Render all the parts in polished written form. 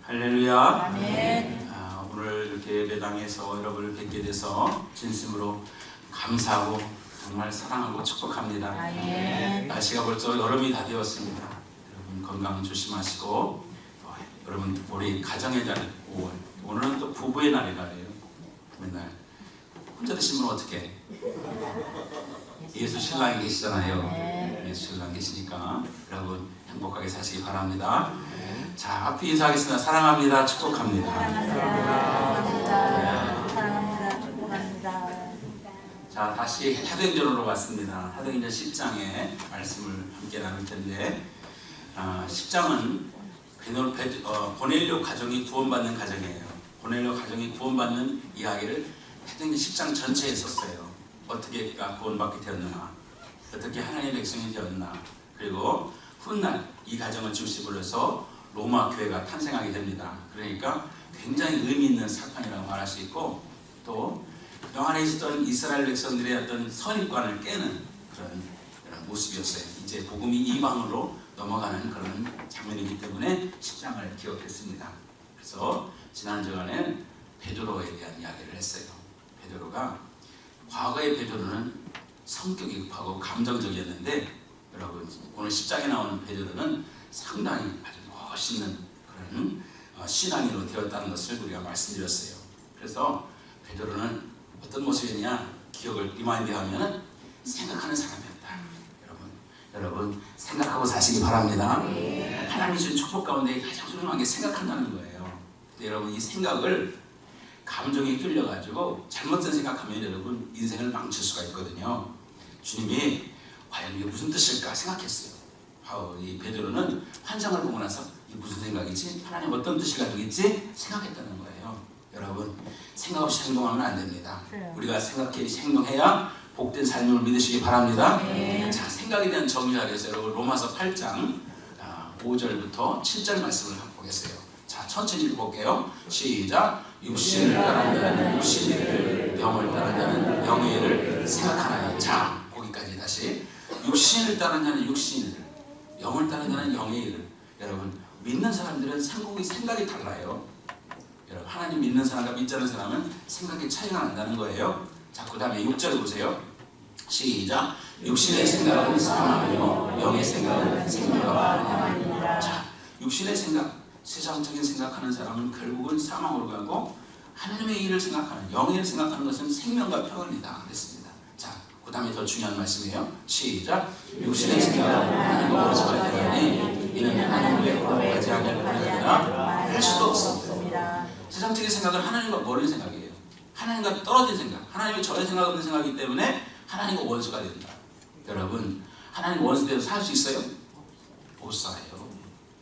할렐루야. 아멘. 오늘 이렇게 예배당에서 여러분을 뵙게 돼서 진심으로 감사하고 정말 사랑하고 축복합니다. 아멘. 날씨가 벌써 여름이 다 되었습니다. 여러분 건강 조심하시고 여러분 우리 가정의 날 5월 오늘은 또 부부의 날이라요. 맨날 혼자 드시면 어떻게? 예수 신랑이 계시잖아요. 네. 예수 신랑 계시니까 여러분 행복하게 사시기 바랍니다. 자, 앞에 인사하겠습니다. 사랑합니다. 축복합니다. 사랑합니다. 사랑합니다. 축복합니다. 자, 다시 사도행전으로 왔습니다. 사도행전 10장의 말씀을 함께 나눌 텐데 10장은 고넬료 가정이 구원받는 가정이에요. 고넬료 가정이 구원받는 이야기를 사도행전 10장 전체에 썼어요. 어떻게 그가 구원받게 되었느냐, 어떻게 하나님의 백성이 되었나, 그리고 훗날 이 가정을 중심으로 해서 로마 교회가 탄생하게 됩니다. 그러니까 굉장히 의미 있는 사건이라고 말할 수 있고, 또 그동안에 있었던 이스라엘 백성들의 어떤 선입관을 깨는 그런 모습이었어요. 이제 복음이 이방으로 넘어가는 그런 장면이기 때문에 10장을 기억했습니다. 그래서 지난 주간에 베드로에 대한 이야기를 했어요. 베드로가 과거의 베드로는 성격이 급하고 감정적이었는데, 여러분 오늘 10장에 나오는 베드로는 상당히 아주 멋있는 그런 신앙인으로 되었다는 것을 우리가 말씀드렸어요. 그래서 베드로는 어떤 모습이냐, 기억을 리마인드하면 생각하는 사람이었다. 여러분 생각하고 사시기 바랍니다. 하나님이 준 축복 가운데 가장 소중한 게 생각한다는 거예요. 근데 여러분 이 생각을 감정이 끌려가지고 잘못된 생각하면 여러분 인생을 망칠 수가 있거든요. 주님이 과연 이게 무슨 뜻일까 생각했어요. 이 베드로는 환상을 보고 나서 이게 무슨 생각이지? 하나님 어떤 뜻을 가지고 있지? 생각했다는 거예요. 여러분 생각 없이 행동하면 안 됩니다. 우리가 생각해 행동해야 복된 삶을 믿으시기 바랍니다. 자, 생각에 대한 정의를 위해서 여러분 로마서 8장 5절부터 7절 말씀을 한번 보겠어요. 자, 천천히 읽어볼게요. 시작. 육신을 따르는 자는 육신의 일을, 영을 따르는 자는 영의 일을 생각하나요. 자, 거기까지 다시. 육신을 따르는 자는 육신의 일을, 영을 따르는 자는 영의 일을. 여러분 믿는 사람들은 생각이 달라요. 여러분 하나님 믿는 사람과 믿지 않는 사람은 생각의 차이가 난다는 거예요. 자, 그 다음에 6절 보세요. 시작. 육신의 생각은 사망이요 영의 생각은 생명과 하나님이니라. 자, 육신의 생각, 세상적인 생각하는 사람은 결국은 사망으로 가고, 하나님의 일을 생각하는, 영의 일을 생각하는 것은 생명과 평안이다 그랬습니다. 자, 그 다음에 더 중요한 말씀이에요. 시작. 육신의 생각은 하나님과 멀어져야 되나니 이는 하나님의 거룩하지 않을 뿐이라 할 수도 없습니다. 세상적인 생각은 하나님과 멀은 생각이에요. 하나님과 떨어진 생각, 하나님이 전에 생각 없는 생각이기 때문에 하나님과 원수가 된다. 여러분 하나님 원수되어 살 수 있어요? 못 살아요.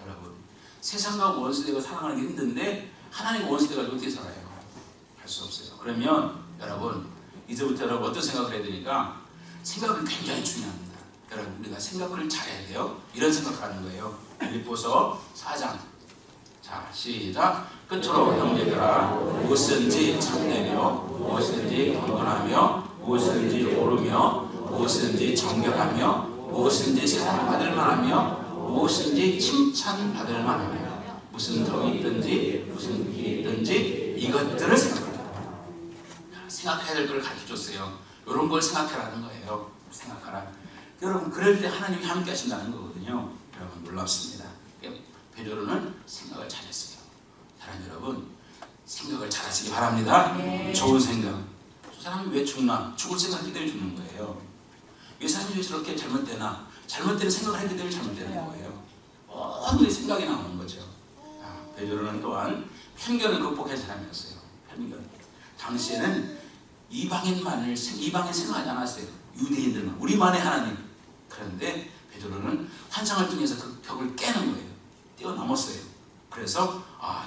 여러분 세상과 원수되고 살아가는 게 힘든데 하나님 원수되어가지고 어떻게 살아요? 할 수 없어요. 그러면 여러분 이제부터 여러분 어떤 생각을 해야 되니까, 생각은 굉장히 중요합니다. 여러분 우리가 생각을 잘해야 돼요. 이런 생각을 하는 거예요. 빌립보서 4장. 자, 시작. 끝으로 형제들아, 무엇이든지 참되며 무엇이든지 경건하며 무엇이든지 옳으며 무엇이든지 정결하며 무엇이든지 사랑받을 만하며 무엇이든지 칭찬받을 만하며 무슨 덕이 있든지 무슨 길이 있든지 이것들을 생각하라. 생각해야 될 걸 가르쳐줬어요. 이런 걸 생각하라는 거예요. 생각하라. 여러분 그럴 때 하나님이 함께 하신다는 거거든요. 여러분 놀랍습니다. 베드로는 생각을 잘했어요. 사랑하는 여러분 생각을 잘하시기 바랍니다. 좋은 생각. 저 사람이 왜 죽나? 죽을 생각했기 때문에 죽는 거예요. 이 사람이 왜 저렇게 잘못되나? 잘못되는 생각을 했기 때문에 잘못되는 거예요. 모든 생각이 나오는 거죠. 베드로는 또한 편견을 극복한 사람이었어요. 편견. 당시에는 이방인 생각하지 않았어요. 유대인들만, 우리만의 하나님. 그런데 베드로는 환상을 통해서 그 벽을 깨는 거예요. 뛰어넘었어요. 그래서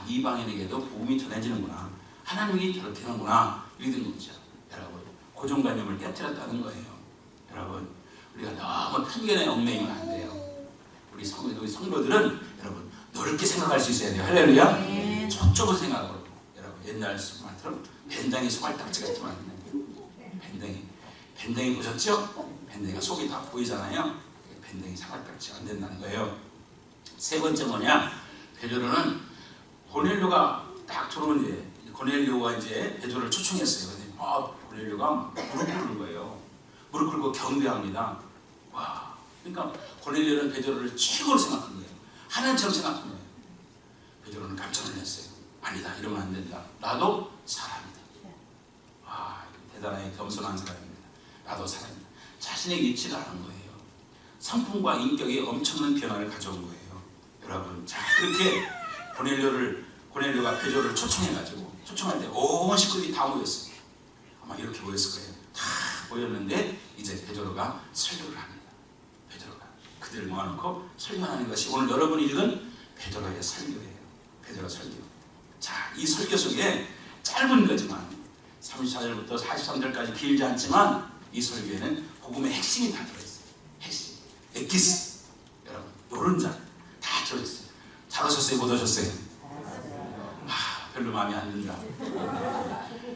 이방인에게도 복음이 전해지는구나, 하나님이 저렇게 하는구나, 이렇게 된 거죠. 여러분 고정관념을 깨뜨렸다는 거예요. 여러분 우리가 너무 편견에 얽매이면 안 돼요. 우리 성도들은 여러분 넓게 생각할 수 있어야 돼요. 할렐루야. 좁은 생각으로. 여러분 옛날 말처럼 밴댕이 소갈딱지 같지만 밴댕이 보셨죠? 밴댕이가 속이 다 보이잖아요. 밴댕이 소갈딱지가 안 된다는 거예요. 세 번째 뭐냐? 베드로는 고넬료가 딱 들어오는데 고넬료가 이제 베드로를 초청했어요. 근데 고넬료가 무릎 꿇는 거예요. 무릎 꿇고 경배합니다. 와, 그러니까 고넬료는 베드로를 최고로 생각한 거예요. 하나님처럼 생각한 거예요. 베드로는 깜짝 놀랐어요. 아니다, 이러면 안 된다. 나도 사람이다. 와, 대단하게 겸손한 사람입니다. 나도 사람이다. 자신의 위치를 아는 거예요. 성품과 인격에 엄청난 변화를 가져온 거예요. 여러분, 자, 그렇게 고넬료가 베드로를 초청할 때 온 식구들이 다 모였어요. 아마 이렇게 모였을 거예요. 다 모였는데 이제 베드로가 설교를 합니다. 베드로가 그들을 모아놓고 설교하는 것이 오늘 여러분이 읽은 베드로의 설교예요. 베드로 설교. 자, 이 설교 속에 짧은 거지만 34절부터 43절까지 길지 않지만 이 설교에는 복음의 핵심이 다 들어있어요. 핵심. 에키스. 여러분, 노른자 다 들어있어요. 잘하셨어요? 못 하셨어요? 별로 마음에 안 든다.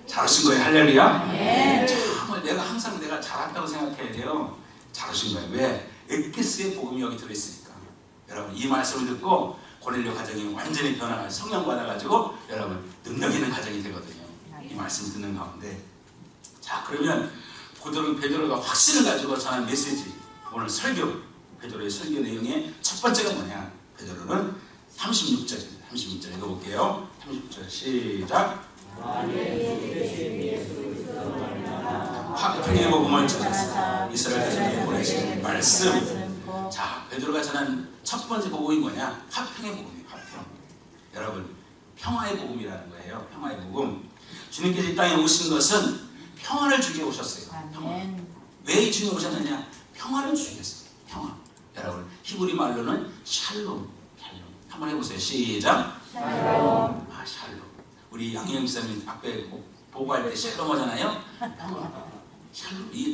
잘하신 거예요? 할렐루야? 네. 정말 내가 잘한다고 생각해야 돼요. 잘하신 거예요. 왜? 에키스의 복음이 여기 들어있으니까. 여러분, 이 말씀을 듣고 고넬료 가정이 완전히 변화가 성령 받아가지고 여러분 능력 있는 가정이 되거든요. 이 말씀 듣는 가운데. 자, 그러면 베드로가 확신을 가지고 전한 메시지, 오늘 설교, 베드로의 설교 내용의 첫 번째가 뭐냐? 베드로는 36절입니다. 36절 읽어볼게요. 36절 시작. 화평의 복음을 전해서 이스라엘 백성에게 보내신 말씀. 자, 베드로가 전한 첫 번째 복음이 뭐냐? 화평의 복음이에요. 화평. 여러분, 평화의 복음이라는 거예요. 평화의 복음. 주님께서 이 땅에 오신 것은 평화를 주기 위해 오셨어요. 평화. 왜 주님 오셨느냐? 평화를 주기 위해서. 평화. 여러분, 히브리 말로는 샬롬. 한번 해보세요. 시작. 샬롬. 샬롬. 우리 양희영 기사님 앞에 보고할 때 샬롬 하잖아요. 평화. 샬롬. 이게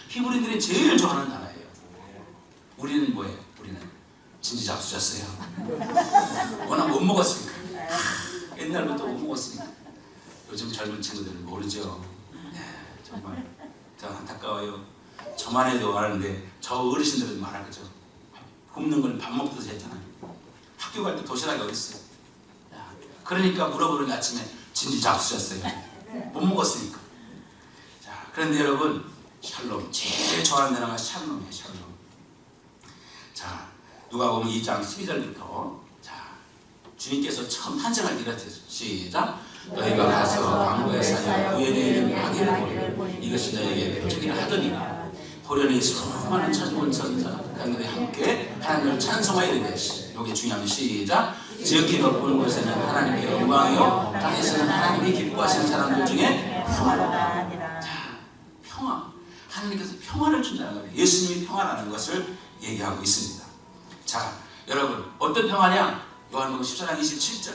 히브리인들이 제일 좋아하는 단어예요. 우리는 뭐예요? 우리는 진지잡수셨어요. 워낙 못 먹었으니까. 옛날부터 못 먹었으니까. 요즘 젊은 친구들은 모르죠. 정말 안타까워요. 저만 해도 아는데 저 어르신들은 말하죠. 굶는 건 밥 먹듯이 했잖아요. 학교 갈 때 도시락이 어디 있어요? 그러니까 물어보는 게 아침에 진지 잡수셨어요. 못 먹었으니까. 자, 그런데 여러분, 샬롬, 제일 좋아하는 단어가 샬롬이에요. 샬롬. 자, 누가복음 2장 12절부터 자, 주님께서 처음 탄생할 이랬어요. 시작. 너희가 가서 광고에 사냐 구현에 있는 마귀를 보니 이것이 너희에게 표적이라 하더니 호련히 수많은 천군 천사 강들이 함께 하나님을 찬송하여 이르되. 여기 중요한 시작. 지극히 높은 곳에는 하나님의 영광이요 땅에서는 하나님이 기뻐하시는 사람들 중에 평화로다. 자, 평화. 하나님께서 평화를 준다는 거예요. 예수님이 평화라는 것을 얘기하고 있습니다. 자, 여러분, 어떤 평화냐? 요한복음 14장 27절.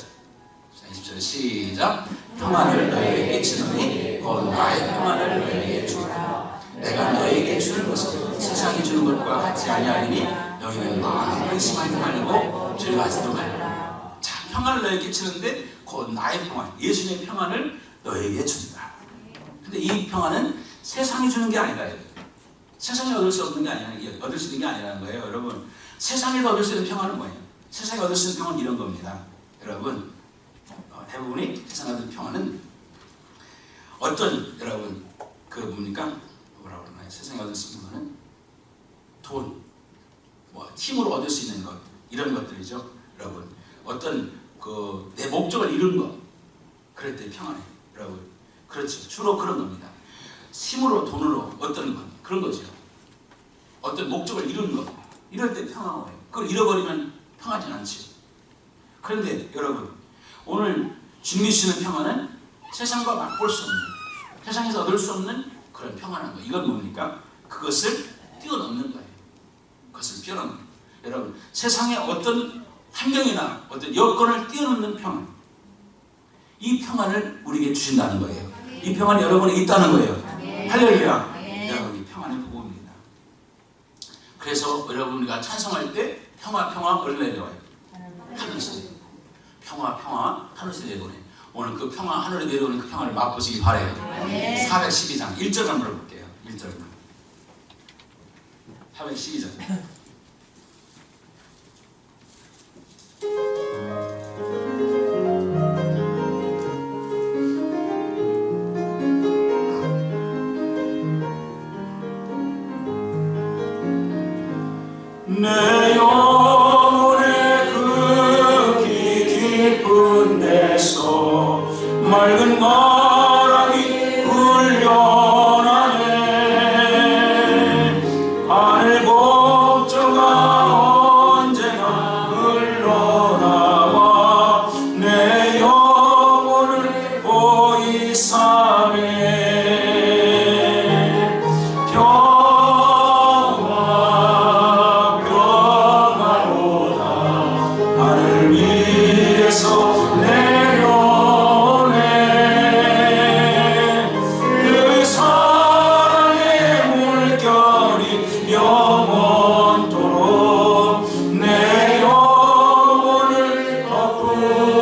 20절 시작. 평화를 너희에게 끼치노니 곧 나의 평화를 너희에게 주리라. 내가 너희에게 주는 것은 세상이 주는 것과 같지 아니하리니 너희는 마음에 근심하지 말고 즐거워하지도 말라. 자, 평화를 너희에게 끼치는데 곧 나의 평화, 예수님의 평화를 너희에게 준다. 근데 이 평화는 세상이 주는 게 아니다. 세상에 얻을 수 없는 게 아니라, 얻을 수 있는 게 아니라는 거예요. 여러분, 세상에서 얻을 수 있는 평화는 뭐예요? 세상에 얻을 수 있는 평화는 이런 겁니다. 여러분, 대부분이 세상에 얻는 평화는 어떤, 여러분, 뭡니까? 뭐라고 그러나요? 세상에 얻을 수 있는 평화는 돈, 힘으로 얻을 수 있는 것, 이런 것들이죠. 여러분, 어떤 내 목적을 이룬 것, 그럴 때 평안해요. 여러분, 그렇죠. 주로 그런 겁니다. 힘으로, 돈으로 어떤 것, 그런 거죠. 어떤 목적을 이룬 것, 이럴 때 평안해요. 그걸 잃어버리면 평안하지 않죠. 그런데 여러분, 오늘 주님이 주시는 평안은 세상과 맛볼 수 없는, 세상에서 얻을 수 없는 그런 평안한 거. 이건 뭡니까? 그것을 뛰어넘는 거예요. 그것을 뛰어넘는 거예요. 여러분, 세상의 어떤 환경이나 어떤 여건을 뛰어넘는 평안, 이 평안을 우리에게 주신다는 거예요. 이 평안이 여러분에 있다는 거예요. 할렐루야. 여러분, 이 평안의 복음입니다. 그래서 여러분과 찬송할 때 평화 어디로 내려와요? 하늘에서. 평화 하늘에서 내려오네. 오늘 그 평화 하늘에 내려오는 그 평화를 맛보시기 바래요. 412장 1절 한번 볼게요. 1절만. 412장.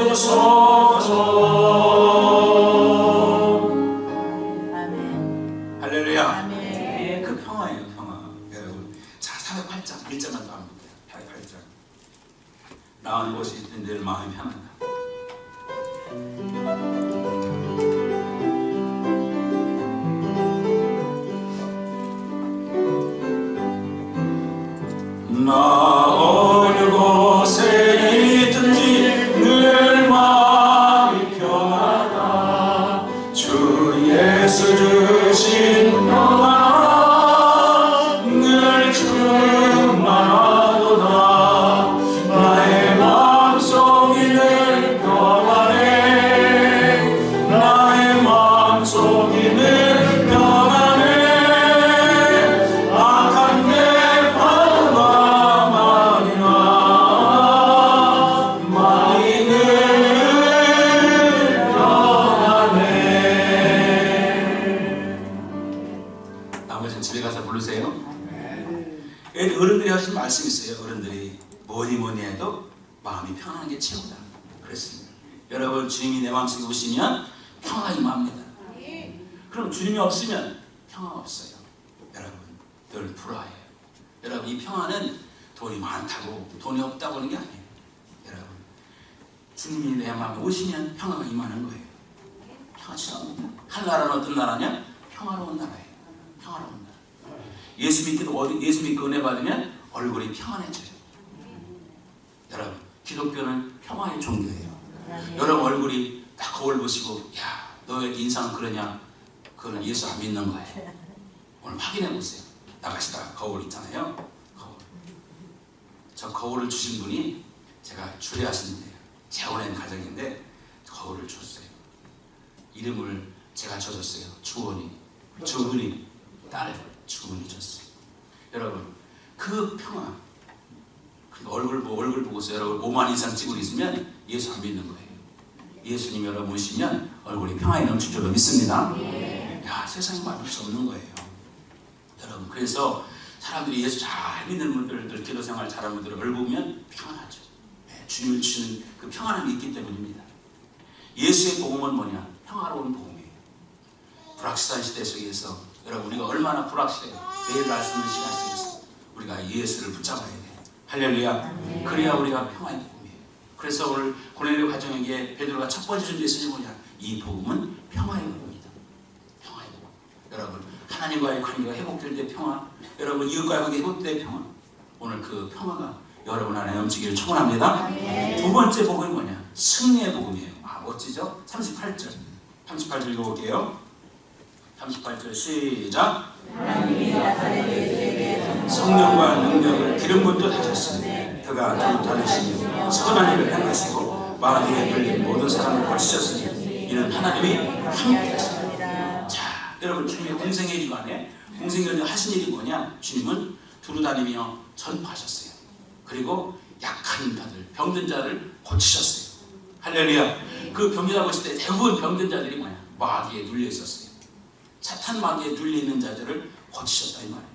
주소서. 아멘. 할렐루야. 아멘. 그 평화예요, 평화. 여러분, 자, 408장 1절만 더 합니다. 408장. 나은 곳이 있는 늘 마음이 편하다. 나 어느 곳에 있든지 늘 마음이 편하다. 주 예수 주신 평안 늘 충만하도다. 나의 마음속이 늘 평안해. 나의 마음속이 늘 평안해. 악한 내 바보가 많이 늘 평안해. 나머지는 집에 가서 부르세요. 어른들이 하신 말씀이 있어요. 어른들이 뭐니 해도 마음이 편안한 게 최고다 그랬습니다. 여러분, 주님이 내 마음속에 오시면 평화가 임합니다. 그럼 주님이 없으면 평화가 없어요. 여러분, 늘 불화해요. 여러분, 이 평화는 돈이 많다고 돈이 없다고 하는 게 아니에요. 여러분, 주님이 내 마음에 오시면 평화가 임하는 거예요. 평화 치료합니다. 한 나라는 어떤 나라냐? 평화로운 나라예요. 평화로운 나라. 예수 믿고 은혜 받으면 얼굴이 평안해져요. 여러분, 기독교는 평화의 종교예요. 여러분 얼굴이 딱 거울 보시고, 야, 너 왜 인상은 그러냐? 그거는 예수 안 믿는 거예요. 오늘 확인해 보세요. 나가시다 거울 있잖아요. 거울. 저 거울을 주신 분이 제가 주례하시는데요. 재혼한 가정인데 거울을 줬어요. 이름을 제가 줘줬어요. 주원이. 주은이 딸 주은이 줬어요. 여러분, 그 평화. 얼굴 보고서 여러분 5만 이상 찍고 있으면 예수 안 믿는 거예요. 예수님 여러분 오시면 얼굴이 평안이 넘칠 줄로 믿습니다. 야, 세상에 말할 수 없는 거예요. 여러분, 그래서 사람들이 예수 잘 믿는 분들, 기도 생활 잘하는 분들 얼굴 보면 평안하죠. 네, 주님을 주시는 그 평안함이 있기 때문입니다. 예수의 복음은 뭐냐? 평화로운 복음이에요. 불확실한 시대 속에서 여러분, 우리가 얼마나 불확실해요. 내일 알 수 있는 시간 속에서 우리가 예수를 붙잡아야 돼요. 할렐루야. 그래야 우리가 평안의 복음이에요. 그래서 오늘 고넬료 가정에게 베드로가 첫 번째 준비했으니 뭐냐? 이 복음은 평화의 복음이다. 평화의 복음. 여러분, 하나님과의 관계가 회복될 때 평화, 여러분 이웃과의 관계가 회복될 때 평화. 오늘 그 평화가 여러분 안에 넘치기를 축원합니다. 두 번째 복음이 뭐냐? 승리의 복음이에요. 아, 멋지죠? 38절. 38절 읽어볼게요. 38절 시작. 성령과 능력을 기름 부어 다셨으니 그가 저를 다루시며 선한 일을 행하시고 마귀에 걸린 모든 사람을 고치셨으니 이는 하나님이 함께 하십니다. 자, 여러분, 주님의 공생의 주간에 공생의 하신 일이 뭐냐? 주님은 두루다니며 전파하셨어요. 그리고 약한 자들, 병든 자를 고치셨어요. 할렐루야. 그 병든 자 고칠 때 대부분 병든 자들이 뭐냐? 마귀에 눌려 있었어요. 사탄 마귀에 눌려 있는 자들을 고치셨다 이 말이에요.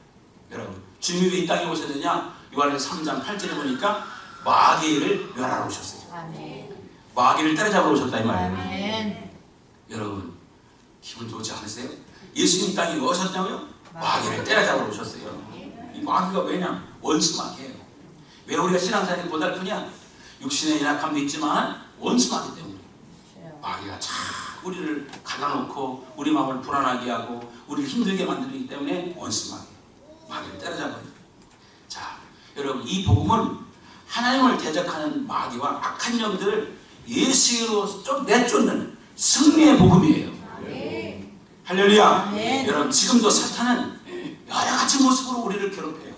여러분, 주님이 왜 이 땅에 오셨느냐? 요한에서 3장 8절에 보니까 마귀를 멸하러 오셨어요. 마귀를 때려잡으러 오셨다 이 말이에요. 여러분, 기분 좋지 않으세요? 예수님 이 땅에 왜 오셨냐고요? 마귀를 때려잡으러 오셨어요. 이 마귀가 왜냐? 원수 마귀예요. 왜 우리가 신앙생활이 고달프냐? 육신의 연약함도 있지만 원수 마귀 때문에. 마귀가 참 우리를 갈라놓고 우리 마음을 불안하게 하고 우리를 힘들게 만들기 때문에 원수 마귀를 때려잡아요. 자, 여러분, 이 복음은 하나님을 대적하는 마귀와 악한 영들을 예수로 좀 내쫓는 승리의 복음이에요. 할렐루야. 여러분, 지금도 사탄은 여러 가지 모습으로 우리를 괴롭혀요.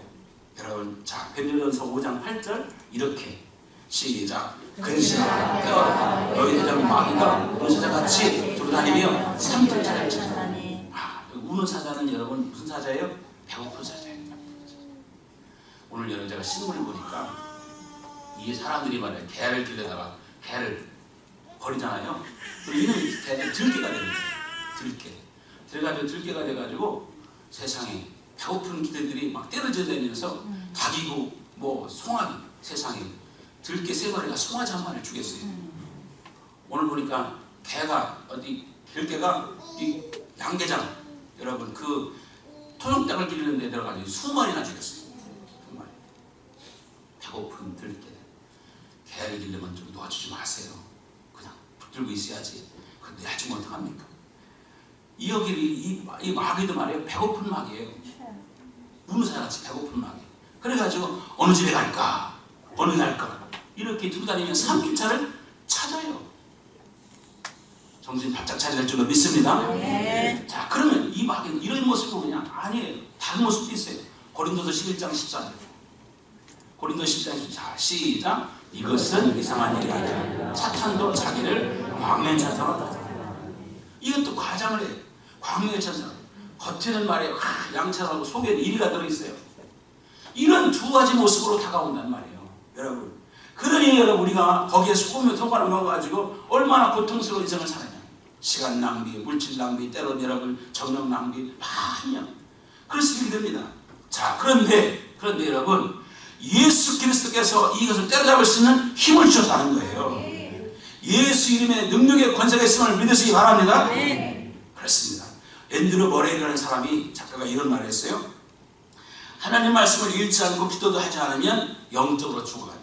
여러분, 자, 베드로전서 5장 8절 이렇게 시작. 근신하라 깨어라 너희 대장 마귀가 우는 사자같이 돌아다니며 삼킬 자를 찾아. 우는 사자는 여러분 무슨 사자예요? 배고픈 사자예요. 오늘 여러분, 제가 신문을 보니까 이 사람들이 말이에요. 개를 길에다가 개를 버리잖아요. 그리고 이는 개가 들개가 되는 거예요. 들개. 그래가지고 들개가 돼가지고 세상에 배고픈 기들들이 막 때려져 다니면서 닭이고 뭐 송아지, 세상에 들개 세 마리가 송아지 한 마리를 죽였어요. 보니까 개가 어디 들개가 이 양계장 여러분 그 토종닭을 기르는 데 들어가서 수마리나 죽였어요. 수마리. 배고픈 들개. 개를 기르면 좀 놓아주지 마세요. 그냥 붙들고 있어야지. 그런데 놔주면 어떡합니까? 이 마귀도 말이에요. 배고픈 마귀예요. 문사같이 배고픈 마귀. 그래가지고 어느 집에 갈까? 어느 데 갈까? 이렇게 들고 다니면 삼킬차를 찾아요. 정신 바짝 차려야 될 줄로 믿습니다. 네. 자, 그러면 이 마귀는 이런 모습도 그냥 아니에요. 다른 모습도 있어요. 고린도서 11장 14절. 고린도서 11장 14절. 자, 시작. 이것은 이상한 일이 아니라 사탄도 자기를 광명의 천사로 나타낸다. 이것도 과장을 해요. 광명의 천사. 겉에는 말이에요. 양천하고 속에는 이리가 들어있어요. 이런 두 가지 모습으로 다가온단 말이에요. 여러분. 그러니 여러분 우리가 거기에 속으며 통과를 먹어가지고 얼마나 고통스러운 인생을 살아요. 시간 낭비, 물질 낭비, 때론 여러분 정력 낭비 많이요. 그래서 이렇게 됩니다. 자, 그런데 여러분 예수 그리스도께서 이것을 때려잡을 수 있는 힘을 주셨다는 거예요. 예수 이름의 능력의 권세가 있음을 믿으시기 바랍니다. 그렇습니다. 앤드루 머레이라는 사람이 작가가 이런 말을 했어요. 하나님 말씀을 읽지 않고 기도도 하지 않으면 영적으로 죽어간다.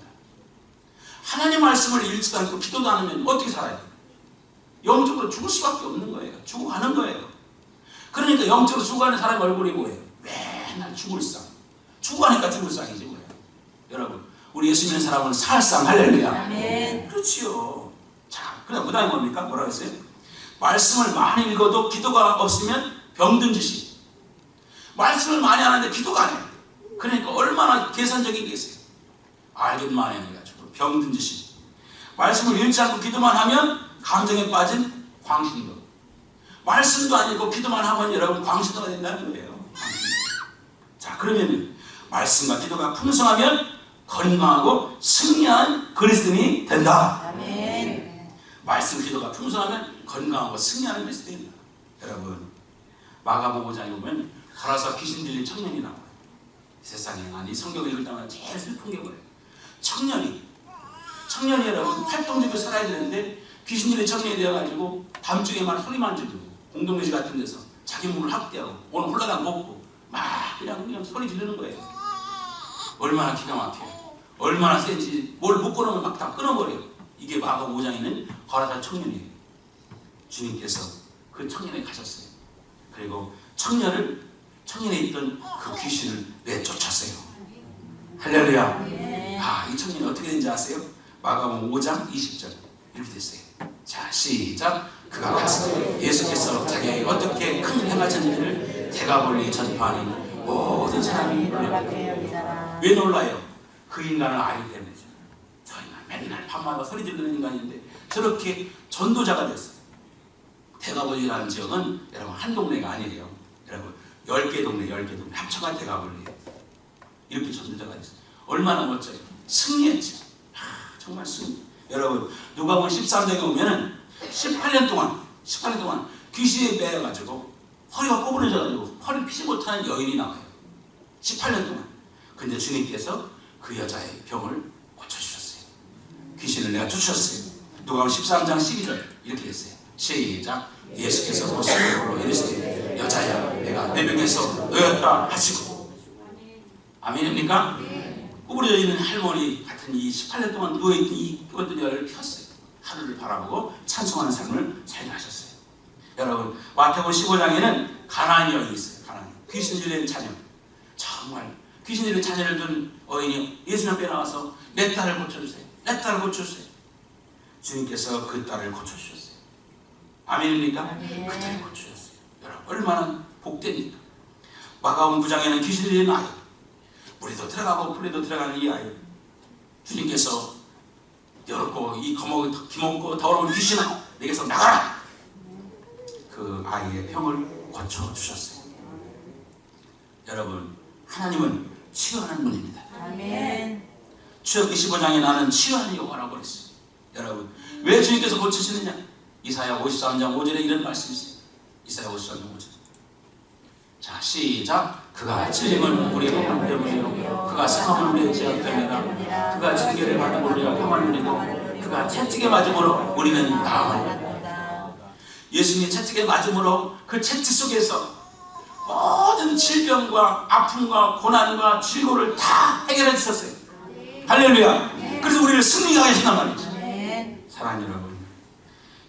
하나님 말씀을 읽지도 않고 기도도 안 하면 어떻게 살아야 돼요? 영적으로 죽을 수밖에 없는 거예요. 죽어가는 거예요. 그러니까 영적으로 죽어가는 사람 얼굴이 뭐예요? 맨날 죽을 상. 죽어가니까 죽을 상이지 뭐예요. 여러분 우리 예수 믿는 사람은 살 상. 할렐루야. 아멘. 그렇지요. 자, 그다음 그다음에 뭡니까? 뭐라고 했어요? 말씀을 많이 읽어도 기도가 없으면 병든 짓이. 말씀을 많이 하는데 기도가 안 해요. 그러니까 얼마나 계산적인 게 있어요. 알기만 해가지고 병든 짓이. 말씀을 읽지 않고 기도만 하면 감정에 빠진 광신도. 말씀도 안 읽고 기도만 하면 여러분 광신도가 된다는 거예요. 자, 그러면 말씀과 기도가 풍성하면 건강하고 승리한 그리스도인이 된다. 아멘. 말씀 기도가 풍성하면 건강하고 승리하는 그리스도인입니다. 여러분 마가복음 5장에 보면 걸어서 귀신 들린 청년이 나와요. 세상에 이 성경을 읽을 때마다 제일 슬픈 게 뭐예요? 청년이 여러분 활동적으로 살아야 되는데 귀신 들린 청년이 되어가지고 밤중에만 소리만 지르고 공동묘지 같은 데서 자기 몸을 학대하고 오늘 홀라당 먹고 막 그냥 소리 지르는 거예요. 얼마나 기가 막혀요. 얼마나 센지 뭘 못 끊으면 막 다 끊어버려요. 이게 마가복음 5장에 있는 거라사 청년이에요. 주님께서 그 청년에 가셨어요. 그리고 청년에 있던 그 귀신을 내쫓았어요. 할렐루야. 이 청년이 어떻게 된지 아세요? 마가복음 5장 20절 이렇게 됐어요. 자, 시작. 그가 가서 예수께서 자기에게 어떻게 큰 행하셨는지를 대가볼리 전파하니 모든 사람이 놀랐대요. 왜 놀라요? 그 인간을 알기 때문이죠. 저 인간 맨날 밤마다 소리 지르는 인간인데 저렇게 전도자가 됐어요. 대가볼리라는 지역은 여러분 한 동네가 아니에요. 여러분 10개 동네 합쳐가 대가볼리. 이렇게 전도자가 됐어요. 얼마나 멋져요. 승리했죠. 정말 승리. 여러분 누가복음 13장에 보면은 18년 동안 귀신에 매여가지고 허리가 꼬부러져가지고 허리 피지 못하는 여인이 나와요. 18년 동안. 근데 주님께서 그 여자의 병을 고쳐주셨어요. 귀신을 내가 쫓으셨어요. 누가복음 13장 12절 이렇게 됐어요. 시작. 예수께서 모습으로 이르시되 여자야 내가 내 병에서 너였다 하시고. 아멘입니까? 구부러져 있는 할머니 같은 이 18년 동안 누워있던 이 어떤 여자를 폈어요. 하늘을 바라보고 찬송하는 삶을 살게 하셨어요. 여러분 마태복음 15장에는 가나안 여인이 있어요. 가나안 귀신 들린 자녀. 정말 귀신 들린 자녀를 둔 어인이 예수님 앞에 나와서 내 딸을 고쳐주세요. 내 딸을 고쳐주세요. 주님께서 그 딸을 고쳐주셨어요. 아멘입니까? 그 딸을 고쳐주셨어요. 여러분 얼마나 복됩니까? 마가복음 9장에는 귀신 들린 아이, 물에도 들어가고 풀에도 들어가는 이 아이, 주님께서 열었고 이 기먹고 더러운 귀신아 내게서 나가라. 그 아이의 병을 고쳐주셨어요. 여러분 하나님은 치유하는 분입니다. 아멘. 출애굽기 15장에 나는 치유하는 여호와라고 그랬어요. 여러분 왜 주님께서 고치시느냐? 이사야 53장 5절에 이런 말씀이 있어요. 이사야 53장 5절. 자, 시작. 그가 찔림은 우리의 허물 때문이요 그가 상함은 우리의 죄악 때문이다. 그가 징계를 받은 우리가 평안을 누리고 그가 그가 채찍에 맞음으로 우리는 나음을. 예수님이 채찍에 맞음으로 그 채찍 속에서 모든 질병과 아픔과 고난과 질고를 다 해결해 주셨어요. 할렐루야. 그래서 우리를 승리하게 하신단 말이죠. 사랑하는 여러분,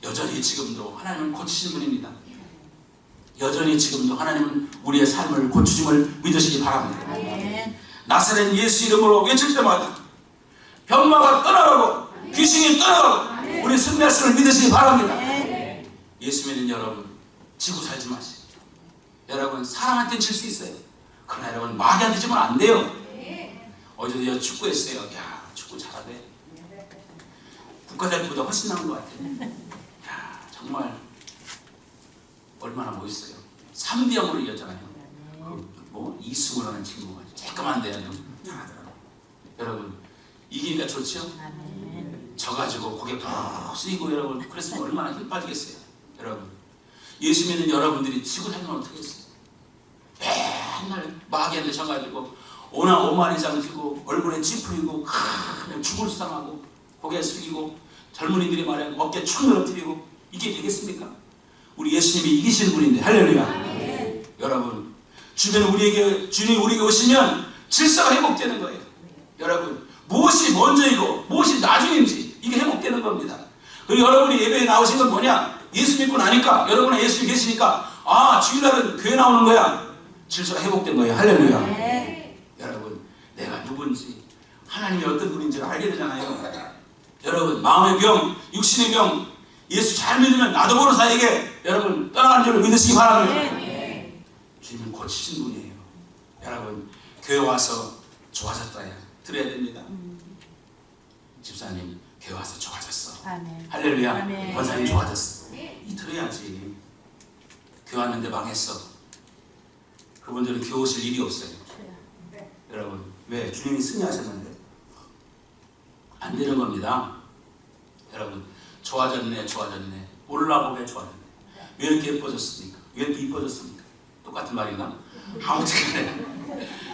여전히 지금도 하나님은 고치시는 분입니다. 여전히 지금도 하나님은 우리의 삶을 고치심을 믿으시기 바랍니다. 나사렛 예수 이름으로 외칠 때마다 병마가 떠나가고 귀신이 떠나가고 우리 승리할수를 믿으시기 바랍니다. 예수 믿는 여러분, 지고 살지 마시고, 여러분 사람한테는 질 수 있어요. 그러나 여러분 마귀한테 지면 안 돼요. 어제도 축구했어요. 야, 축구 잘하네. 국가대표보다 훨씬 나은 것 같아요. 야, 정말 얼마나 멋있어요. 3대0으로 이겼잖아요. 이승우라는 친구가 쬐끄만데 잘하더라고요. 여러분 이기니까 좋죠? 져가지고 고개 푹 숙이고 여러분 그랬으면 얼마나 힘 빠지겠어요. 여러분 예수 믿는 여러분들이 지고 살면 어떻게 했어요? 맨날 마귀한테 져가지고 5만 이상 지고 얼굴에 찌푸리고 죽을 수상하고 고개 숙이고 젊은이들이 말하는 어깨 축 늘어뜨리고 이게 되겠습니까? 우리 예수님이 이기시는 분인데 할렐루야. 여러분 주변에 주님이 우리에게 오시면 질서가 회복되는 거예요. 여러분 무엇이 먼저이고 무엇이 나중인지 이게 회복되는 겁니다. 그리고 여러분이 예배에 나오신 건 뭐냐? 예수 믿고 나니까 여러분은 예수님 계시니까 주일날은 교회 나오는 거야. 질서가 회복된 거예요. 할렐루야. 여러분 내가 누군지 하나님이 어떤 분인지를 알게 되잖아요. 여러분 마음의 병, 육신의 병 예수 잘 믿으면 나도 모르는 사이에 여러분 떠나가는 줄을 믿으시기 바랍니다. 주님은 고치신 분이에요. 여러분 교회 와서 좋아졌다 들어야 됩니다. 집사님 교회 와서 좋아졌어. 아멘. 할렐루야. 아멘. 권사님 좋아졌어. 이 들어야지. 교회 왔는데 망했어. 그분들은 교회 오실 일이 없어요. 여러분 왜? 주님이 승리하셨는데 안 되는 겁니다. 여러분 좋아졌네 올라보게 좋아졌네. 왜 이렇게 예뻐졌습니까? 왜 이렇게 이뻐졌습니까? 똑같은 말인가? 아무튼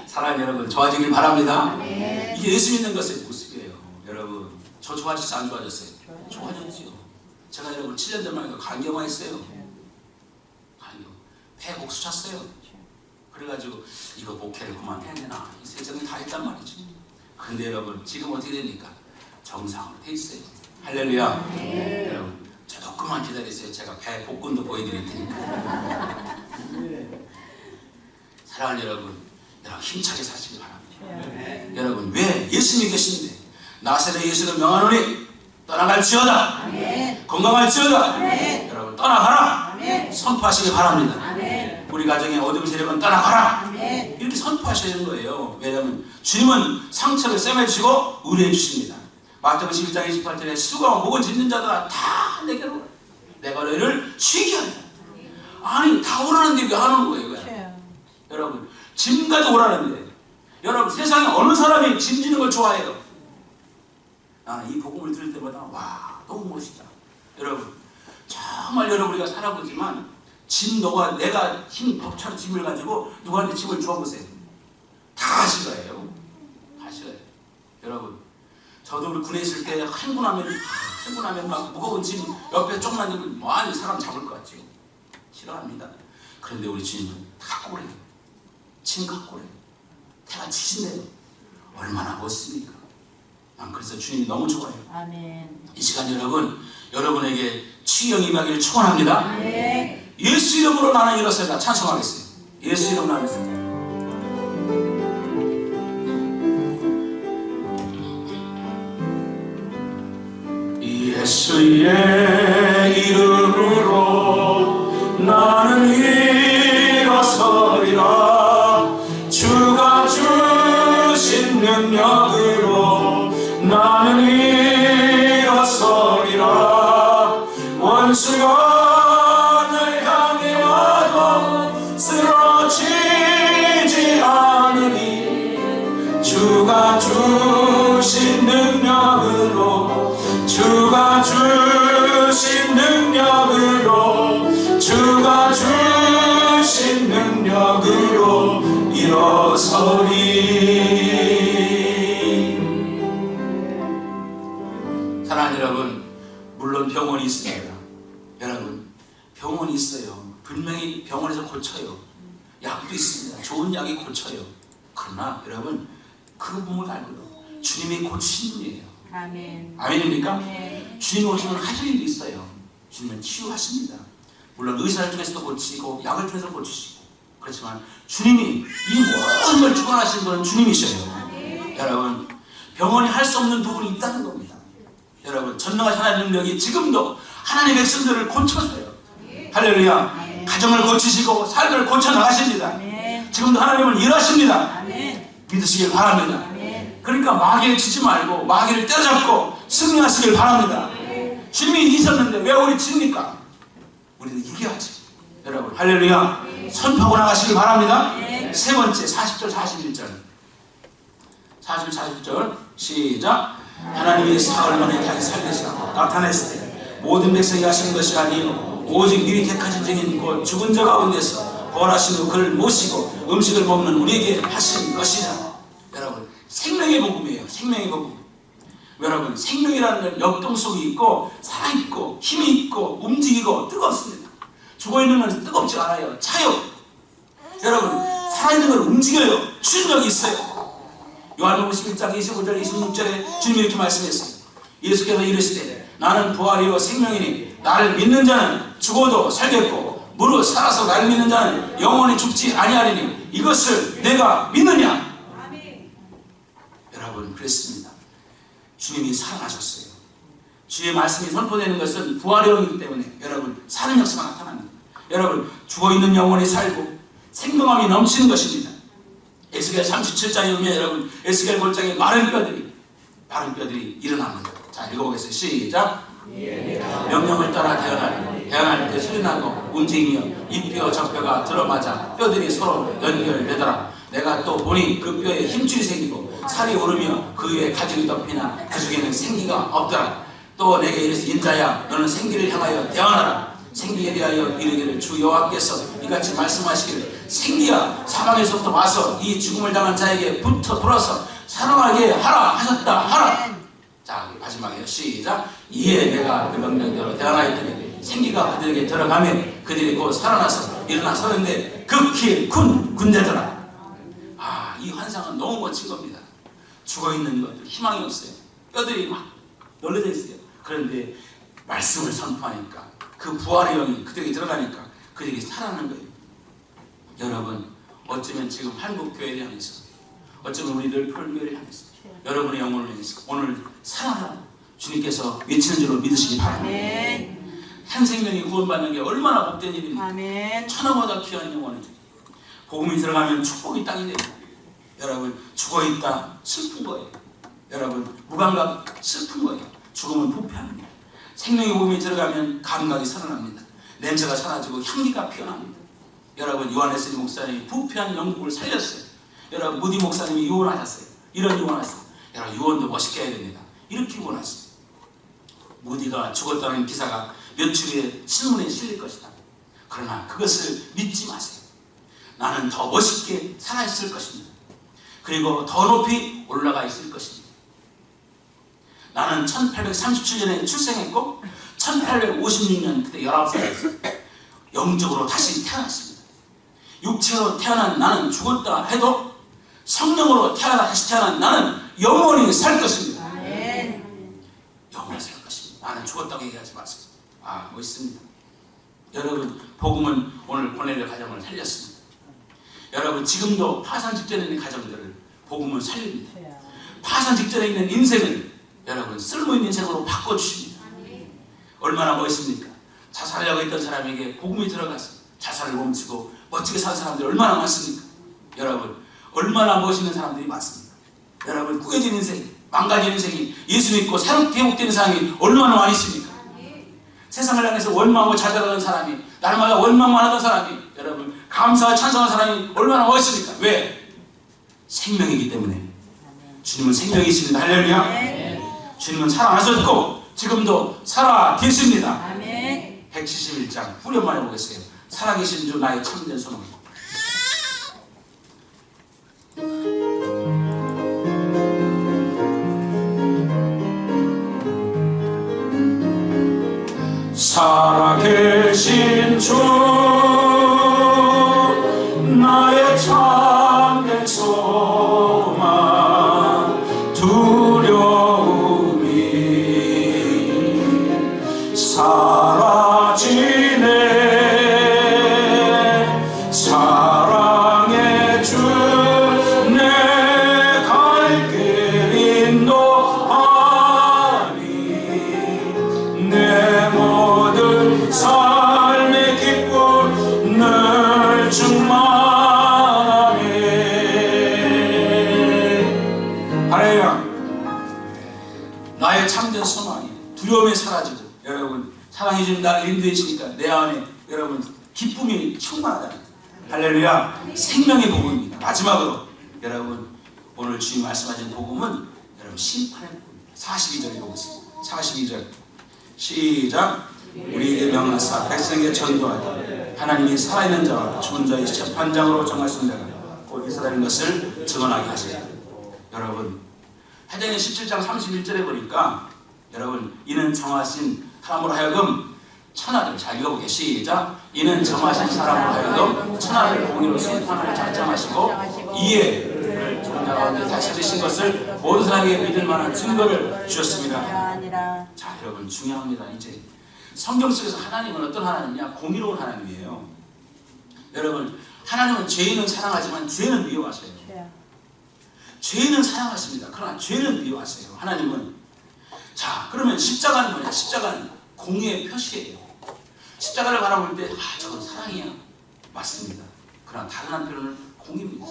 사랑하는 여러분 좋아지길 바랍니다. 이게 예수 믿는 것의 모습이에요. 여러분 저 좋아졌어요? 안 좋아졌어요? 좋아졌지요. 제가 여러분 7년 전만 해도 간경화했어요. 폐 복수 찼어요. 그래가지고 이거 목회를 그만해야 되나 이 세상이 다 했단 말이죠. 그런데 여러분 지금 어떻게 됩니까? 정상으로 돼 있어요. 할렐루야. 여러분 조금만 기다리세요. 제가 배 복근도 보여드릴 테니까. 사랑하는 여러분 힘차게 사시기 바랍니다. 여러분 왜? 예수님이 계신데 나사렛 예수를 명하노니 떠나갈지어다. 건강할지어다. 여러분 떠나가라. 선포하시기 바랍니다. 우리 가정의 어둠 세력은 떠나가라. 이렇게 선포하시는 거예요. 왜냐하면 주님은 상처를 꿰매주시고 의뢰해 주십니다. 마태복음 11장 28절에 수고와 목을 짖는 자들아 다 내게로 내가 너희를 쉬게 하리라. 아니 다 오라는데 왜 안 오는 거예요? 여러분 짐까지 오라는데 여러분 세상에 어느 사람이 짐지는 걸 좋아해요? 나는 이 복음을 들을 때마다 와 너무 멋있다. 여러분 정말 여러분 우리가 살아보지만 내가 힘 벅찬 짐을 가지고 누구한테 짐을 주어보세요. 다 싫어해요. 다 싫어해요. 여러분 저도 우리 군에 있을 때 한군하면 막 무거운 짐 옆에 조그만 짐을 많이 사람 잡을 것 같죠. 싫어합니다. 그런데 우리 주님은 갖고 오래요. 짐 갖고 오래요. 태가 치신대요. 얼마나 멋있습니까? 난 그래서 주님이 너무 좋아요. 아멘. 이 시간 여러분에게 치유형 임하기를 축원합니다. 아멘. 예수 이름으로 나는 일어서다 찬송하겠어요. 예수 이름으로 나는 일어서다. 예수의 이름으로 나는 일어서리라. 주가 주신 능력으로 나는 일어서리라. 원수가 날 향해 와도 쓰러지지 않으니 주가 주신 능력으로 주가 주신 능력으로 일어서리. 사랑하는 여러분 있습니다. 여러분, 병원이 있어요. 분명히 병원에서 고쳐요. 약도 있습니다. 좋은 약이 고쳐요. 그러나 여러분, 그 몸을 알고도 주님이 고치신 분이에요. 아멘. 아멘입니까? 아멘. 주님이 오시면 하실 일이 있어요. 주님은 치유하십니다. 물론 의사를 통해서도 고치고 약을 통해서 고치시고, 그렇지만 주님이 이 모든 걸 주관하시는 분은 주님이셔요. 여러분, 병원이 할 수 없는 부분이 있다는 겁니다. 여러분, 전능하신 하나님의 능력이 지금도 하나님의 백성들을 고쳐줘요. 할렐루야. 가정을 고치시고 삶을 고쳐나가십니다. 아멘. 지금도 하나님은 일하십니다. 아멘. 믿으시길 바랍니다. 아멘. 그러니까 마귀를 치지 말고 마귀를 때려잡고 승리하시길 바랍니다. 주님이 이기셨는데 왜 우리 칩니까? 우리는 이겨야지. 여러분, 할렐루야. 선포하고 나가시길 바랍니다. 세 번째, 40절 41절 41절 시작. 하나님이 사흘 만에 다시 살리시고 나타냈을 때 모든 백성이 하시는 것이 아니요 오직 미리 택하신 증인 곧 죽은 자 가운데서 부활하신 후 그를 모시고 음식을 먹는 우리에게 하신 것이라. 여러분, 생명의 복음이에요. 생명의 복음. 여러분, 생명이라는 건 역동 속이 있고 살아있고 힘이 있고 움직이고 뜨겁습니다. 죽어있는 건 뜨겁지 않아요. 차요. 여러분, 살아있는 건 움직여요. 추진력이 있어요. 요한복음 11장 25절 26절에 주님이 이렇게 말씀했어요. 예수께서 이르시되 나는 부활이요 생명이니 나를 믿는 자는 죽어도 살겠고 무릇 살아서 나를 믿는 자는 영원히 죽지 아니하리니 이것을 내가 믿느냐. 여러분, 그랬습니다. 주님이 살아나셨어요. 주의 말씀이 선포되는 것은 부활의 영이기 때문에 여러분, 사는 역사가 나타납니다. 여러분, 죽어있는 영혼이 살고 생동함이 넘치는 것입니다. 에스겔 37장에 보면 여러분, 에스겔 골짜기에 마른 뼈들이 일어납니다. 자, 읽어보겠습니다. 시작. 명령을 따라 태어날 때 소리나고 움직이며 이 뼈 저 뼈가 들어맞아 뼈들이 서로 연결되더라. 내가 또 보니 그 뼈에 힘줄이 생기고 살이 오르며 그 위에 가죽이 덮이나 그 속에는 생기가 없더라. 또 내게 이르시되 인자야 너는 생기를 향하여 대언하라. 생기에 대하여 이르기를 주 여호와께서 이같이 말씀하시기를 생기야 사방에서부터 와서 이 죽음을 당한 자에게 불어서 살아나게 하라 하셨다 하라. 자, 마지막에 시작. 이에 내가 그 명령대로 대언하였더니 생기가 그들에게 들어가며 그들이 곧 살아나서 일어나 서는데 극히 군대더라. 아, 이 환상은 너무 멋진 겁니다. 죽어있는 것들 희망이 없어요. 뼈들이 막 널려져 있어요. 그런데 말씀을 선포하니까 그 부활의 영이 그들에게 들어가니까 그들이 살아나는 거예요. 여러분, 어쩌면 지금 한국교회를 향해서, 어쩌면 우리들 풀교회를 향해서, 여러분의 영혼을 향해서 오늘 살아라 주님께서 외치는 줄로 믿으시기 바랍니다. 아멘. 한 생명이 구원받는 게 얼마나 복된 일입니까? 아멘. 천하보다 귀한 영혼이죠. 복음이 들어가면 축복이 땅이 됩니다. 여러분, 죽어있다 슬픈 거예요. 여러분, 무감각 슬픈 거예요. 죽음은 부패합니다. 생명의 복음이 들어가면 감각이 살아납니다. 냄새가 사라지고 향기가 피어납니다. 여러분, 요한에스리 목사님이 부패한 영국을 살렸어요. 여러분, 무디 목사님이 유언하셨어요. 이런 유언하셨어요. 여러분, 유언도 멋있게 해야 됩니다. 이렇게 유언하셨어요. 무디가 죽었다는 기사가 며칠 후에 신문에 실릴 것이다. 그러나 그것을 믿지 마세요. 나는 더 멋있게 살아있을 것입니다. 그리고 더 높이 올라가 있을 것입니다. 나는 1837년에 출생했고 1856년 그때 19살이었어요. 영적으로 다시 태어났습니다. 육체로 태어난 나는 죽었다 해도 성령으로 다시 태어난 나는 영원히 살 것입니다. 영원히 살 것입니다. 나는 죽었다고 얘기하지 마세요. 아, 멋있습니다. 여러분, 복음은 오늘 고넬료 가정을 살렸습니다. 여러분, 지금도 파산 직전에 있는 가정들을 복음은 살립니다. 파산 직전에 있는 인생을 여러분 쓸모있는 인생으로 바꿔주십니다. 얼마나 멋있습니까? 자살하려고 했던 사람에게 복음이 들어가서 자살을 멈추고 멋지게 산 사람들이 얼마나 많습니까? 여러분, 얼마나 멋있는 사람들이 많습니다. 여러분, 꾸겨진 인생, 망가진 인생이 예수 믿고 새롭게 회복되는 사람이 얼마나 많이 있습니까? 세상을 향해서 원망하고 좌절하는 사람이, 날마다 원망만 하던 사람이, 여러분 감사와 찬송하는 사람이 얼마나 멋있습니까? 왜? 생명이기 때문에. 주님은 생명이십니다. 할렐루야. 주님은 살아나셨고 지금도 살아 계십니다. 아멘. 171장 후렴만 해보겠어요. 살아계신 주 나의 참된 소망. 살아계신 주 나의 참된 소망 두려움이 사라지네 사랑의 주 내 갈 길 인도하니 내 모든 삶의 기쁨 늘 충만하네. 할렐루야. 나의 참된 소망이 두려움이 사라지고 여러분 사랑해 주님 나를 인도해 주시니까 내 안에 여러분 기쁨이 충만하다. 할렐루야. 생명의 복음입니다. 마지막으로 여러분 오늘 주님 말씀하신 복음은 여러분 심판의 복음입니다. 42절에 보겠습니다. 42절 시작. 우리에게 명하사 백성에게 전도하되 하나님이 살아있는 자와 죽은 자의 재판장으로 정하신 자가 곧 이스라엘인 것을 증언하게 하시라. 여러분 사도행전 17장 31절에 보니까 여러분 이는 정하신 사람으로 하여금 천하를 잘 읽어보게 시작. 이는 정하신 사람으로 하여금 천하를 공의로 심판을 작정하시고 이에 그를 죽은 자 가운데 다시 찾으신 것을 모든 사람에게 믿을 만한 증거를 주셨습니다. 자 여러분 중요합니다. 이제 성경 속에서 하나님은 어떤 하나님이냐? 공의로운 하나님이에요. 여러분 하나님은 죄인은 사랑하지만 죄는 미워하세요. 죄인은 사랑하십니다. 그러나 죄는 미워하세요. 하나님은. 자 그러면 십자가는 뭐냐? 십자가는 공의의 표시예요. 십자가를 바라볼 때 저건 사랑이야. 맞습니다. 그러나 다른 한편은 공의입니다.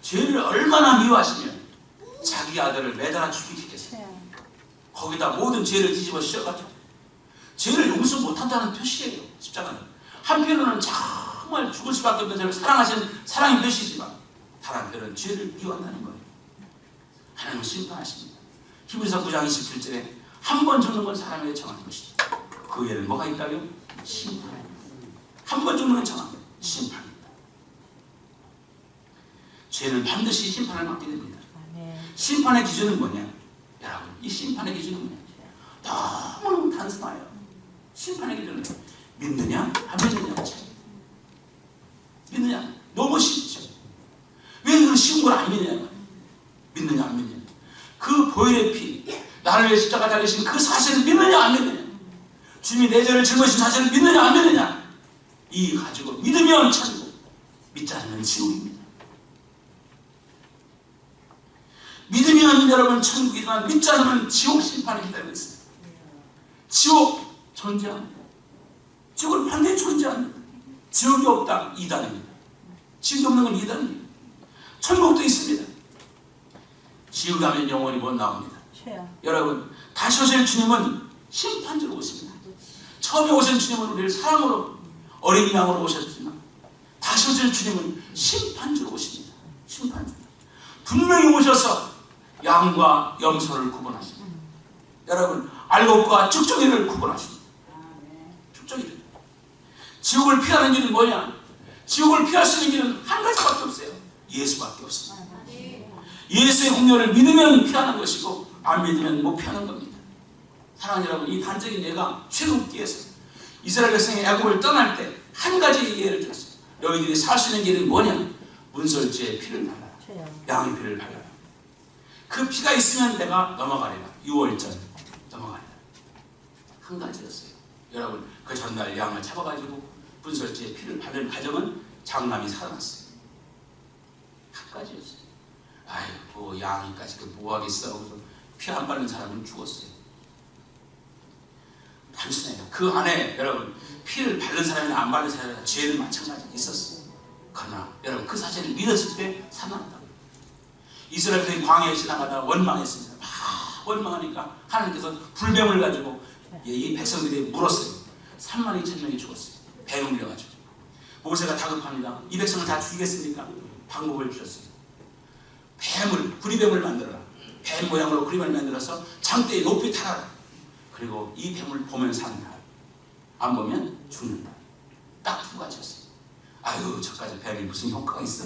죄를 얼마나 미워하시면 자기 아들을 매달아 죽이겠어요. 거기다 모든 죄를 뒤집어 씌워가지고 죄를 용서 못한다는 표시예요. 십자가는. 한편으로는 정말 죽을 수밖에 없는 죄를 사랑하시는 사랑의 표시지만 다른 한편은 죄를 미워한다는 거예요. 하나님은 심판하십니다. 히브리서 9장 27절에 한 번 죽는 건 사람에게 정한 것이다. 그 외에는 뭐가 있다며? 심판입니다. 한 번 죽는 건 정한 거예요. 심판입니다. 죄는 반드시 심판을 받게 됩니다. 심판의 기준은 뭐냐? 여러분 이 심판의 기준은 뭐냐? 너무너무 단순해요. 심판의 기준은 믿느냐 안 믿느냐 믿느냐 너무 쉽죠. 왜 그 쉬운 걸 안 믿느냐? 믿느냐 안 믿느냐? 그 보혈의 피 나를 위해 십자가 달리신 그 사실을 믿느냐 안 믿느냐? 주님이 내 죄를 짊어진 사실을 믿느냐 안 믿느냐? 이 가지고 믿으면 천국, 믿지 않으면 지옥입니다. 믿으면 여러분 천국이지만 믿지 않으면 지옥 심판이 기다리고 있습니다. 지옥 존재합니다. 지옥은 반드시 존재합니다. 지옥이 없다 이단입니다. 지옥이 없는 건 이단입니다. 천국도 있습니다. 지옥 가면 영원히 못 나옵니다. 여러분 다시 오실 주님은 심판자로 오십니다. 처음에 오신 주님은 우리를 사랑으로 어린 양으로 오셨지만 다시 오실 주님은 심판자로 오십니다. 심판자. 분명히 오셔서 양과 염소를 구분하십니다. 여러분 알곡과 쭉정이를 구분하십니다. 쭉정이를. 지옥을 피하는 길은 뭐냐? 지옥을 피할 수 있는 길은 한 가지밖에 없어요. 예수밖에 없습니다. 예수의 공로를 믿으면 피하는 것이고 안 믿으면 못 피하는 겁니다. 사랑하는 여러분, 이 단적인 예가 출애굽기에서 이스라엘 백성이 애굽을 떠날 때 한 가지 예를 들었어요. 너희들이 살 수 있는 길은 뭐냐? 문설주의 피를 발라라. 양의 피를 발라라. 그 피가 있으면 내가 넘어가리라. 6월절 넘어가리라. 한 가지였어요. 여러분 그 전날 양을 잡아가지고 문설주의 피를 바르는 가정은 장남이 살아났어요. 한 가지였어요. 아이고 양이까지 그 뭐하겠어 하고서 피 안 바른 사람은 죽었어요. 단순해요. 그 안에 여러분 피를 바른 사람이나 안 바른 사람이나 죄는 마찬가지 있었어요. 그러나 여러분 그 사실을 믿었을 때 살아났다고요. 이스라엘 백성이 광야에 지나가다가 원망했습니다. 막 원망하니까 하나님께서 불뱀을 가지고 이 백성들이 물었어요. 32,000명이 죽었어요. 뱀을 물려가지고. 모세가 다급합니다. 이 백성을 다 죽이겠습니까? 방법을 주셨어요. 뱀을, 구리뱀을 만들어라. 뱀 모양으로 구리뱀을 만들어서 장대에 높이 달아라. 그리고 이 뱀을 보면 산다. 안 보면 죽는다. 딱 두 가지였어요. 아유 저까지 뱀이 무슨 효과가 있어?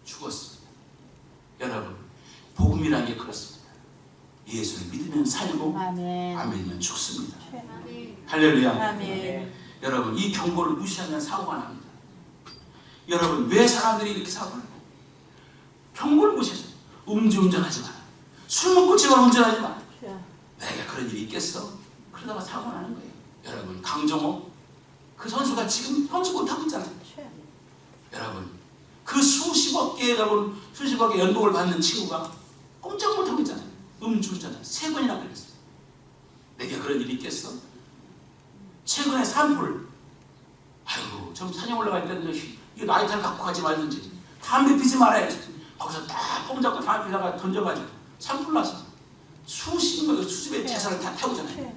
죽었어요. 여러분 복음이라는 게 그렇습니다. 예수를 믿으면 살고 안 믿으면 죽습니다. 할렐루야. 아멘. 여러분, 이 경고를 무시하면 사고가 납니다. 여러분, 왜 사람들이 이렇게 사고를 해요? 경고를 무시해서 음주운전하지 마라. 술 먹고 제발 운전하지 마라. 내가 그런 일이 있겠어? 그러다가 사고 나는 거예요. 여러분, 강정호 그 선수가 지금 선수 못하고 있잖아요. 여러분, 그 수십억의 연봉을 받는 친구가 꼼짝 못하고 있잖아요. 음주운전 3번이나 걸렸어요. 내가 그런 일이 있겠어? 최근에 산불, 아이고, 좀 산에 올라갈 때는 이거 라이터를 갖고 가지 말든지 담배 피지 말아야지. 거기서 딱 폼 잡고 담배 피다가 던져가지고 산불 나서 수십의 재산을 다 태우잖아요.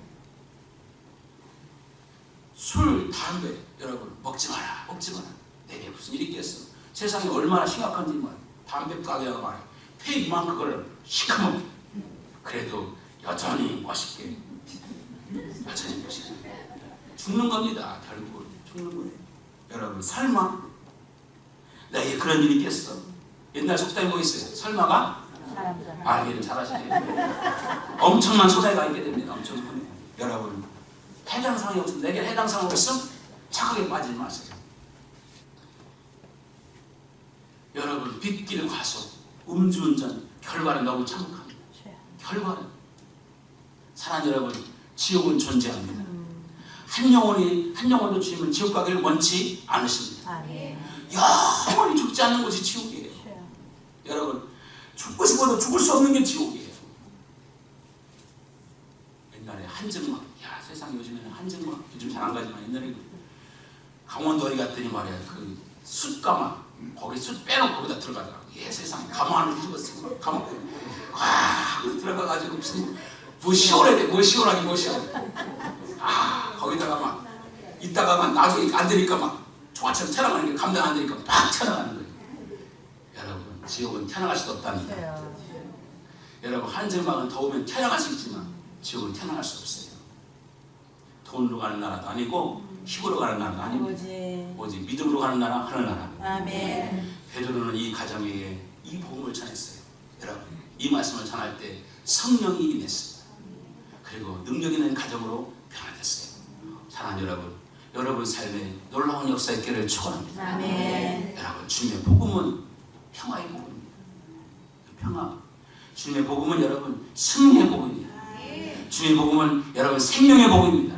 술, 담배, 여러분 먹지 마라, 먹지 마라. 내게 무슨 일이 있겠어? 세상이 얼마나 심각한지 말이야. 담배 가게가 말이야. 폐 이만큼 그걸 시커멓게. 그래도 여전히 멋있게. 여전히 멋있게. 죽는 겁니다. 결국은 죽는 거예요. 여러분, 설마 내게 그런 일이 있겠어? 옛날 속담이 뭐 있어요? 설마가? 알기를 잘하시네요. 엄청난 손해가 있게 됩니다. 엄청난 손해. 여러분, 해당 상황이 없으면, 내게 해당 상황이 없으면 착하게 빠지지 마세요. 여러분, 빗길 과속, 음주운전, 결과는 너무 참혹합니다. 결과는, 사랑하는 여러분, 지옥은 존재합니다. 한 영혼도 주님은 지옥 가기를 원치 않으십니다. 영원히 죽지 않는 곳이 지옥이에요. 여러분, 죽고 싶어도 죽을 수 없는 게 지옥이에요. 옛날에 한증막, 야, 세상 요즘에는 한증막, 요즘 잘 안 가지만 옛날에 강원도 어디 갔더니 말이야, 그 숯가마, 거기 숯 빼놓고 거기다 들어가더라고. 예, 세상에 가마 안을 뒤집었어. 가마 들어가가지고 무슨 뭐 시원해 돼, 뭐 시원하게 뭐 시원해. 거기다가 막 있다가 막 나중에 안 되니까 막 조화처럼 튀어나가는 게 감당 안 되니까 막 튀어나가는 거예요. 여러분, 지옥은 튀어나갈 수도 없답니다. 여러분, 한증막은 더우면 튀어나갈 수 있지만 지옥은 튀어나갈 수 없어요. 돈으로 가는 나라도 아니고 힘으로 가는 나라도 아니고 오직 믿음으로 가는 나라, 하늘나라. 아멘. 베드로는 이 가정에게 이 복음을 전했어요. 여러분, 이 말씀을 전할 때 성령이 임했습니다. 그리고 능력 있는 가정으로 변화됐어요. 사랑하는 여러분 삶에 놀라운 역사 있기를 축원합니다. 아멘. 여러분, 주님의 복음은 평화의 복음입니다. 평화. 주님의 복음은 여러분 승리의 복음입니다. 주님의 복음은 여러분 생명의 복음입니다.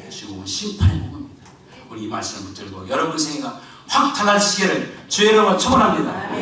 주님의 복음은 심판의 복음입니다. 우리 이 말씀을 붙들고 여러분 생애가 확 달라지시기를 주의 이름으로 축원합니다.